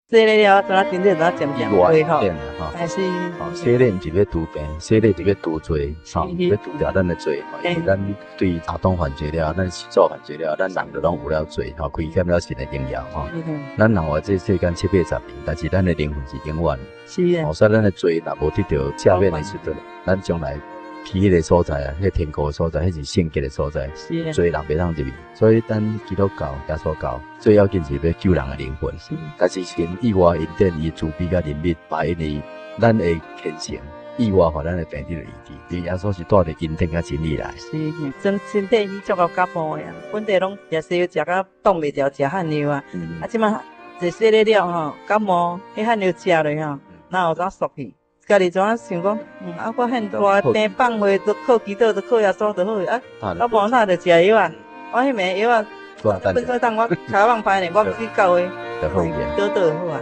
洗了了，怎啊身体怎啊渐渐恢复，练哈。但是洗练是要拄病，洗练就要拄罪，吼，要拄掉咱的罪。因为咱对查东犯罪了，咱洗澡犯罪了，咱人就拢有了罪，吼，亏欠了神的荣耀，吼。咱人活这世间780年，但是咱的灵魂是永远。是啊。所以咱的罪若无得到赦免的时阵，咱将来去迄个所在啊，迄天国的所在，迄是圣洁的所在，罪人袂当入去。所以咱基督教、耶稣教最要紧是要救人的灵魂。但是神意外恩典，伊慈悲甲怜悯，把因为咱的虔诚意外互咱的病得了医治。耶稣是带着恩典甲真理来。是，真身体伊足够感冒呀，本地拢食西药食到挡袂牢，食汗药啊。啊，即马坐洗了吼，感冒迄汗药食落吼，哪有怎缩去？家己怎啊想讲，啊，我现大病放话都靠祈祷，都靠耶稣就好啊。感冒哪着食药啊？我迄暝药啊，本做当我骹网排呢，我去到诶，就好倒好啊。